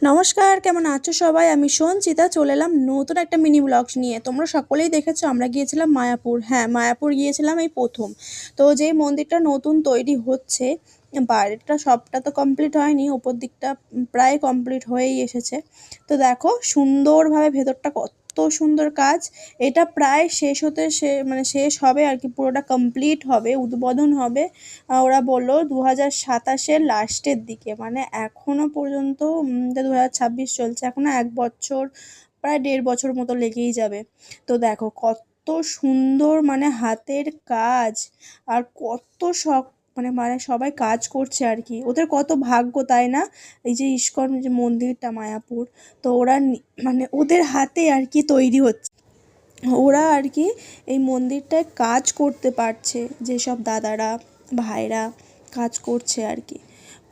নমস্কার, কেমন আছো সবাই? আমি সঞ্চিতা চলে এলাম নতুন একটা মিনি ব্লগস নিয়ে। তোমরা সকলেই দেখেছো আমরা গিয়েছিলাম মায়াপুর। হ্যাঁ, মায়াপুর গিয়েছিলাম এই প্রথম। তো যেই মন্দিরটা নতুন তৈরি হচ্ছে, বাইরেটা সবটা তো কমপ্লিট হয়নি, ওপর দিকটা প্রায় কমপ্লিট হয়েই এসেছে। তো দেখো সুন্দরভাবে ভেতরটা কত সুন্দর কাজ। এটা প্রায় শেষ হতে মানে শেষ হবে আর কি, পুরোটা কমপ্লিট হবে, উদ্বোধন হবে। ওরা বললো 2027-এর লাস্টের দিকে, মানে এখনো পর্যন্ত 2026 চলছে, এখনো 1 বছর, প্রায় 1.5 বছর মতো লেগেই যাবে। তো দেখো কত সুন্দর, মানে হাতের কাজ, আর কত শখ, মানে সবাই কাজ করছে আর কি। ওদের কত ভাগ্য, তাই না? এই যে ইস্কন যে মন্দিরটা মায়াপুর, তো ওরা মানে ওদের হাতে আর কি তৈরি হচ্ছে। ওরা আর কি এই মন্দিরটায় কাজ করতে পারছে, যেসব দাদারা ভাইরা কাজ করছে আর কি।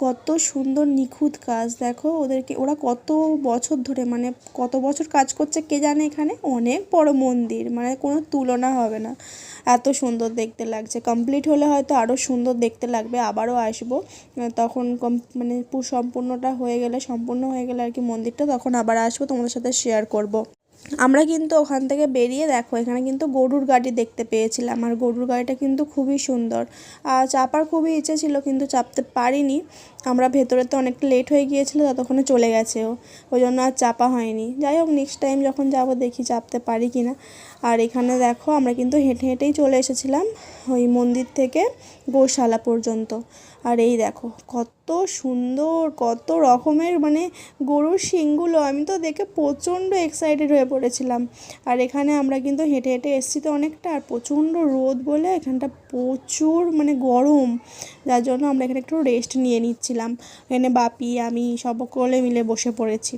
কত সুন্দর নিখুঁত কাজ দেখো ওদেরকে, ওরা কত বছর ধরে, মানে কত বছর কাজ করছে কে জানে। এখানে অনেক বড় মন্দির, মানে কোনো তুলনা হবে না, এত সুন্দর দেখতে লাগছে। কমপ্লিট হলে হয়তো আরও সুন্দর দেখতে লাগবে, আবারও আসবো তখন মানে সম্পূর্ণটা হয়ে গেলে, সম্পূর্ণ হয়ে গেলে আর কি মন্দিরটা, তখন আবার আসবো তোমাদের সাথে শেয়ার করব। আমরা কিন্তু ওখান থেকে বেরিয়ে দেখো এখানে কিন্তু গরুর গাড়ি দেখতে পেয়েছিলাম, আর গরুর গাড়িটা কিন্তু খুবই সুন্দর। আর চাপার খুবই ইচ্ছে ছিল কিন্তু চাপতে পারিনি, আমরা ভেতরে তো অনেকটা লেট হয়ে গিয়েছিলো, ততক্ষণে চলে গেছে ও, ওই জন্য আর চাপা হয়নি। যাই হোক, নেক্সট টাইম যখন যাব দেখি চাপতে পারি কি না। আর এখানে দেখো আমরা কিন্তু হেঁটে হেঁটেই চলে এসেছিলাম ওই মন্দির থেকে গোশালা পর্যন্ত। আর এই দেখো কত সুন্দর, কত রকমের, মানে গরুর শিংগুলো আমি তো দেখে প্রচণ্ড এক্সাইটেড হয়ে পড়েছিলাম। আর এখানে আমরা কিন্তু হেঁটে হেঁটে এসেছি তো অনেকটা, আর প্রচণ্ড রোদ বলে এখানটা প্রচুর মানে গরম, যার জন্য আমরা এখানে একটু রেস্ট নিয়ে নিচ্ছিলাম। এখানে বাপি আমি সকলে মিলে বসে পড়েছি।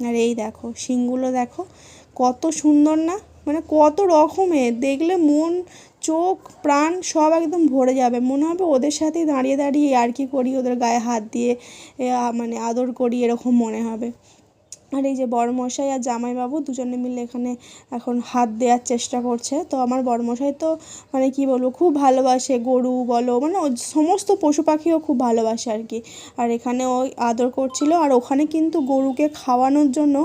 আর এই দেখো শিংগুলো দেখো কত সুন্দর না, মানে কত রকমের, দেখলে মন চোখ প্রাণ সব একদম ভরে যাবে, মনে হবে ওদের সাথেই দাঁড়িয়ে দাঁড়িয়ে আর কি করি, ওদের গায়ে হাত দিয়ে মানে আদর করি, এরকম মনে হবে। আর এই যে বড়মশাই আর জামাইবাবু দুজনে মিলে এখানে এখন হাত দেওয়ার চেষ্টা করছে। তো আমার বড়মশাই তো মানে কি বলবো, খুব ভালোবাসে গরু বলো, মানে ও সমস্ত পশু পাখিও খুব ভালোবাসে আর কি। আর এখানে ও আদর করছিল, আর ওখানে কিন্তু গরুকে খাওয়ানোর জন্য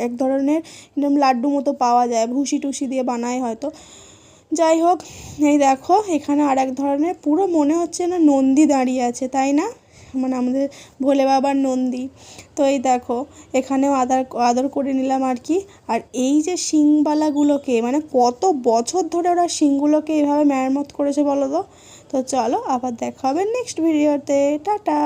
এক ধরনের একদম লাড্ডু মতো পাওয়া যায়, ভুসি টুসি দিয়ে বানায় হয়তো। যাই হোক, এই দেখো এখানে আর এক ধরনের, পুরো মনে হচ্ছে না নন্দী দাঁড়িয়ে আছে, তাই না? মানে আমাদের ভোলে বাবার নন্দী। তো এই দেখো এখানেও আদর করে নিলাম আর কি। আর এই যে শিংবালাগুলোকে, মানে কত বছর ধরে ওরা শিংগুলোকে এভাবে মেরামত করেছে বলো তো। তো চলো আবার দেখা হবে নেক্সট ভিডিওতে, টাটা।